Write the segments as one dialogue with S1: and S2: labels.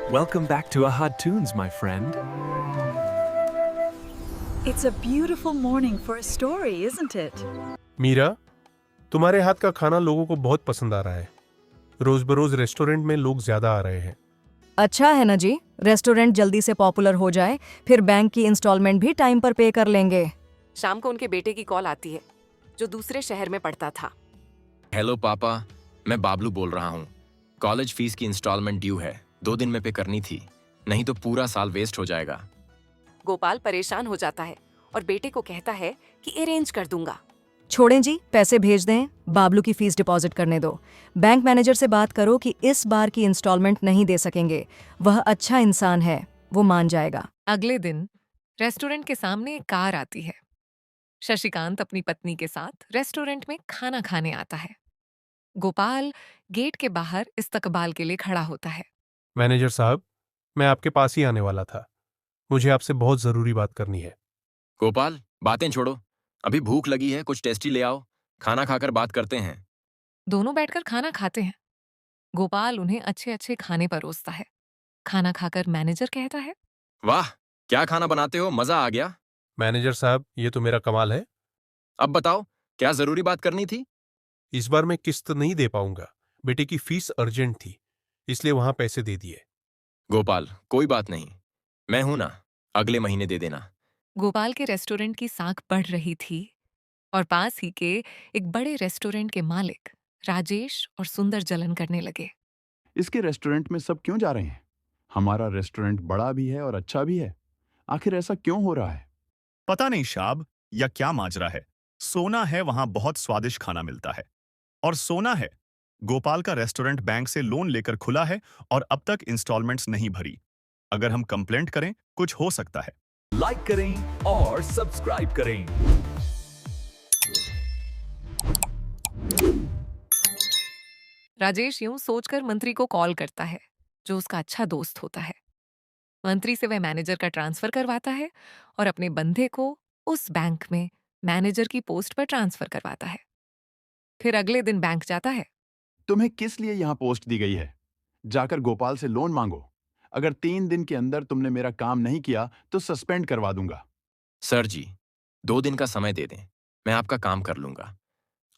S1: Welcome back to Ahad Tunes, my friend.
S2: It's a beautiful morning for a story, isn't it?
S3: Meera, तुम्हारे हाथ का खाना लोगों को बहुत पसंद आ रहा है। रोज बरोज रेस्टोरेंट में लोग ज्यादा आ रहे हैं।
S4: अच्छा है ना जी, रेस्टोरेंट जल्दी से पॉपुलर हो जाए, फिर बैंक की इंस्टॉलमेंट भी टाइम पर पे कर लेंगे।
S5: शाम को उनके बेटे की कॉल आती है जो दूसरे शहर में पढ़ता था।
S6: हेलो पापा, मैं बाबलू बोल रहा हूँ। कॉलेज फीस की इंस्टॉलमेंट ड्यू है, 2 दिन में पे करनी थी, नहीं तो पूरा साल वेस्ट हो जाएगा।
S5: गोपाल परेशान हो जाता है और बेटे को कहता है कि अरेंज कर दूंगा।
S4: छोड़ें जी, पैसे भेज दें, बाबलू की फीस डिपॉजिट करने दो। बैंक मैनेजर से बात करो कि इस बार की इंस्टॉलमेंट नहीं दे सकेंगे। वह अच्छा इंसान है, वो मान जाएगा।
S7: अगले दिन रेस्टोरेंट के सामने एक कार आती है। शशिकांत अपनी पत्नी के साथ रेस्टोरेंट में खाना खाने आता है। गोपाल गेट के बाहर इस्तकबाल के लिए खड़ा होता है।
S3: मैनेजर साहब, मैं आपके पास ही आने वाला था। मुझे आपसे बहुत जरूरी बात करनी है।
S6: गोपाल, बातें छोड़ो, अभी भूख लगी है, कुछ टेस्टी ले आओ, खाना खाकर बात करते हैं।
S7: दोनों बैठकर खाना खाते हैं। गोपाल उन्हें अच्छे अच्छे खाने परोसता है। खाना खाकर मैनेजर कहता है,
S6: वाह, क्या खाना बनाते हो, मजा आ गया।
S3: मैनेजर साहब, ये तो मेरा कमाल है।
S6: अब बताओ, क्या जरूरी बात करनी थी?
S3: इस बार मैं किस्त नहीं दे पाऊंगा। बेटे की फीस अर्जेंट थी, इसलिए वहां पैसे दे दिए।
S6: गोपाल, कोई बात नहीं, मैं हूं ना, अगले महीने दे देना।
S7: गोपाल के रेस्टोरेंट की साख बढ़ रही थी और पास ही के एक बड़े रेस्टोरेंट के मालिक राजेश और सुंदर जलन करने लगे।
S8: इसके रेस्टोरेंट में सब क्यों जा रहे हैं? हमारा रेस्टोरेंट बड़ा भी है और अच्छा भी है। आखिर ऐसा क्यों हो रहा है?
S9: पता नहीं शाब या क्या माजरा है। सोना है वहां बहुत स्वादिष्ट खाना मिलता है। और सोना है, गोपाल का रेस्टोरेंट बैंक से लोन लेकर खुला है और अब तक इंस्टॉलमेंट्स नहीं भरी। अगर हम कंप्लेंट करें, कुछ हो सकता है।
S1: लाइक करें और सब्सक्राइब करें।
S7: राजेश यूं सोचकर मंत्री को कॉल करता है, जो उसका अच्छा दोस्त होता है। मंत्री से वह मैनेजर का ट्रांसफर करवाता है और अपने बंधे को उस बैंक में मैनेजर की पोस्ट पर ट्रांसफर करवाता है। फिर अगले दिन बैंक जाता है।
S8: तुम्हें किस लिए यहाँ पोस्ट दी गई है? जाकर गोपाल से लोन मांगो। अगर 3 दिन के अंदर तुमने मेरा काम नहीं किया तो सस्पेंड करवा दूंगा।
S6: सर जी, 2 दिन का समय दे दें, मैं आपका काम कर लूंगा।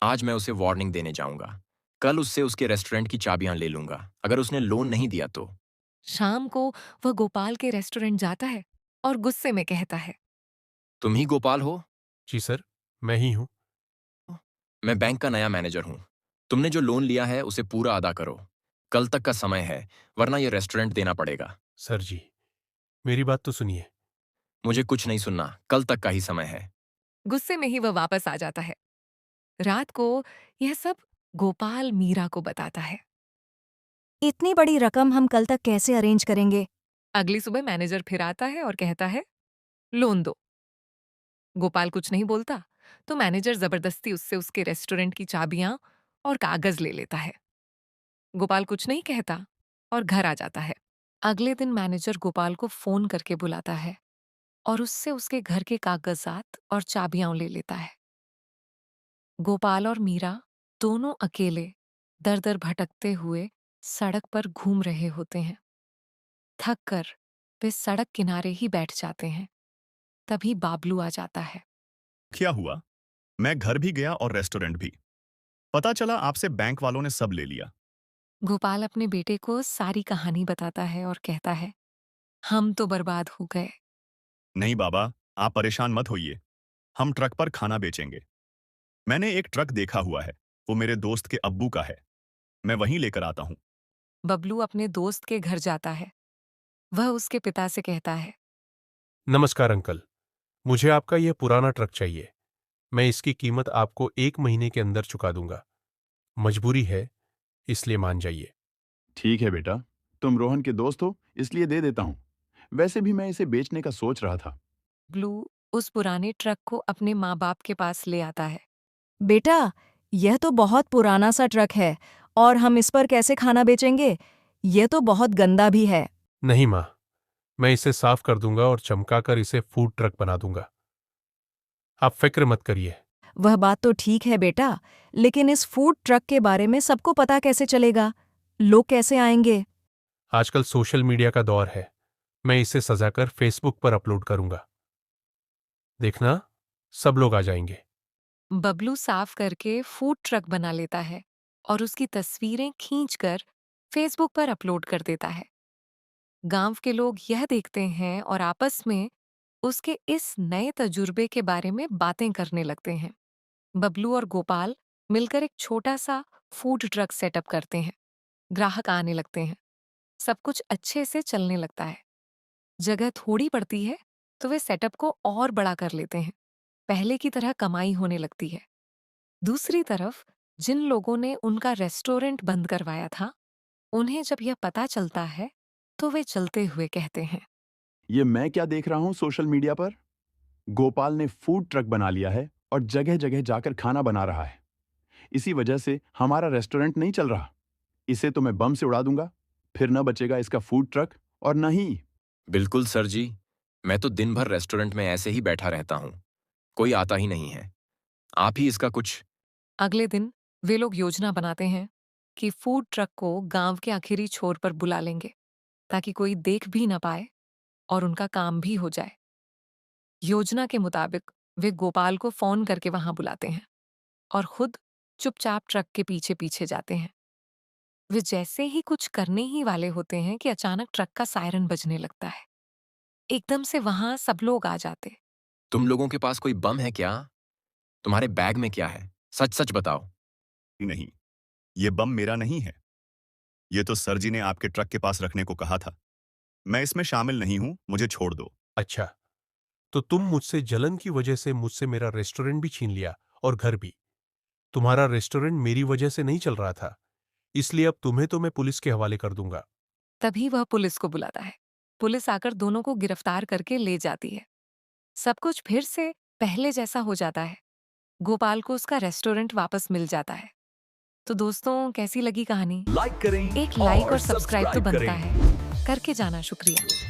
S6: आज मैं उसे वार्निंग देने जाऊंगा, कल उससे उसके रेस्टोरेंट की चाबियां ले लूंगा। अगर उसने लोन नहीं दिया तो।
S7: शाम को वह गोपाल के रेस्टोरेंट जाता है और गुस्से में कहता है,
S6: तुम ही गोपाल हो?
S3: जी सर, मैं ही हूँ।
S6: मैं बैंक का नया मैनेजर हूं। तुमने जो लोन लिया है उसे पूरा अदा करो। कल तक का समय है, वरना ये रेस्टोरेंट देना पड़ेगा।
S3: सर जी, मेरी बात तो सुनिए।
S6: मुझे कुछ नहीं सुनना, कल तक का ही समय है।
S7: गुस्से में ही वह वापस आ जाता है। रात को यह सब गोपाल मीरा को बताता है।
S4: इतनी बड़ी रकम हम कल तक कैसे अरेंज करेंगे?
S7: अगली सुबह मैनेजर फिर आता है और कहता है, लोन दो। गोपाल कुछ नहीं बोलता तो मैनेजर जबरदस्ती उससे उसके रेस्टोरेंट की चाबियां और कागज ले लेता है। गोपाल कुछ नहीं कहता और घर आ जाता है। अगले दिन मैनेजर गोपाल को फोन करके बुलाता है और उससे उसके घर के कागजात और चाबियां ले लेता है। गोपाल और मीरा दोनों अकेले दर दर भटकते हुए सड़क पर घूम रहे होते हैं। थक कर वे सड़क किनारे ही बैठ जाते हैं। तभी बाबलू आ जाता है।
S9: क्या हुआ? मैं घर भी गया और रेस्टोरेंट भी। पता चला आपसे बैंक वालों ने सब ले लिया।
S7: गोपाल अपने बेटे को सारी कहानी बताता है और कहता है, हम तो बर्बाद हो गए।
S9: नहीं बाबा, आप परेशान मत होइए। हम ट्रक पर खाना बेचेंगे। मैंने एक ट्रक देखा हुआ है, वो मेरे दोस्त के अब्बू का है। मैं वहीं लेकर आता हूँ।
S7: बबलू अपने दोस्त के घर जाता है। वह उसके पिता से कहता है,
S3: नमस्कार अंकल, मुझे आपका यह पुराना ट्रक चाहिए। मैं इसकी कीमत आपको 1 महीने के अंदर चुका दूंगा। मजबूरी है, इसलिए मान जाइए।
S8: ठीक है बेटा, तुम रोहन के दोस्त हो इसलिए दे देता हूँ। वैसे भी मैं इसे बेचने का सोच रहा था।
S7: ब्लू उस पुराने ट्रक को अपने माँ बाप के पास ले आता है।
S4: बेटा, यह तो बहुत पुराना सा ट्रक है और हम इस पर कैसे खाना बेचेंगे? यह तो बहुत गंदा भी है।
S3: नहीं माँ, मैं इसे साफ कर दूंगा और चमकाकर इसे फूड ट्रक बना दूंगा। आप फिक्र मत करिए।
S4: वह बात तो ठीक है बेटा, लेकिन इस फूड ट्रक के बारे में सबको पता कैसे चलेगा? लोग कैसे आएंगे?
S3: आजकल सोशल मीडिया का दौर है। मैं इसे सजाकर फेसबुक पर अपलोड करूंगा। देखना, सब लोग आ जाएंगे।
S7: बबलू साफ करके फूड ट्रक बना लेता है और उसकी तस्वीरें खींचकर फेसबुक पर अपलोड कर देता है। गांव के लोग यह देखते हैं और आपस में उसके इस नए तजुर्बे के बारे में बातें करने लगते हैं। बबलू और गोपाल मिलकर एक छोटा सा फूड ट्रक सेटअप करते हैं। ग्राहक आने लगते हैं। सब कुछ अच्छे से चलने लगता है। जगह थोड़ी पड़ती है तो वे सेटअप को और बड़ा कर लेते हैं। पहले की तरह कमाई होने लगती है। दूसरी तरफ जिन लोगों ने उनका रेस्टोरेंट बंद करवाया था, उन्हें जब यह पता चलता है तो वे चलते हुए कहते हैं,
S8: ये मैं क्या देख रहा हूं सोशल मीडिया पर? गोपाल ने फूड ट्रक बना लिया है और जगह जगह जाकर खाना बना रहा है। इसी वजह से हमारा रेस्टोरेंट नहीं चल रहा। इसे तो मैं बम से उड़ा दूंगा, फिर न बचेगा इसका फूड ट्रक और न ही।
S6: बिल्कुल सर जी, मैं तो दिन भर रेस्टोरेंट में ऐसे ही बैठा रहता हूँ। कोई आता ही नहीं है। आप ही इसका कुछ।
S7: अगले दिन वे लोग योजना बनाते हैं कि फूड ट्रक को गांव के आखिरी छोर पर बुला लेंगे ताकि कोई देख भी न पाए और उनका काम भी हो जाए। योजना के मुताबिक वे गोपाल को फोन करके वहां बुलाते हैं और खुद चुपचाप ट्रक के पीछे पीछे जाते हैं। वे जैसे ही कुछ करने ही वाले होते हैं कि अचानक ट्रक का सायरन बजने लगता है। एकदम से वहां सब लोग आ जाते।
S6: तुम लोगों के पास कोई बम है क्या? तुम्हारे बैग में क्या है? सच सच बताओ।
S9: नहीं, ये बम मेरा नहीं है। ये तो सर जी ने आपके ट्रक के पास रखने को कहा था। मैं इसमें शामिल नहीं हूं, मुझे छोड़ दो।
S3: अच्छा, तो तुम मुझसे जलन की वजह से मुझसे मेरा रेस्टोरेंट भी छीन लिया और घर भी। तुम्हारा रेस्टोरेंट मेरी वजह से नहीं चल रहा था, इसलिए अब तुम्हें तो मैं पुलिस के हवाले कर दूंगा।
S7: तभी वह पुलिस को बुलाता है। पुलिस आकर दोनों को गिरफ्तार करके ले जाती है। सब कुछ फिर से पहले जैसा हो जाता है। गोपाल को उसका रेस्टोरेंट वापस मिल जाता है। तो दोस्तों, कैसी लगी कहानी?
S1: लाइक करें
S7: एक लाइक और
S1: और
S7: सब्सक्राइब तो
S1: सब्सक्राइब
S7: बनता
S1: करें।
S7: है। करके जाना। शुक्रिया।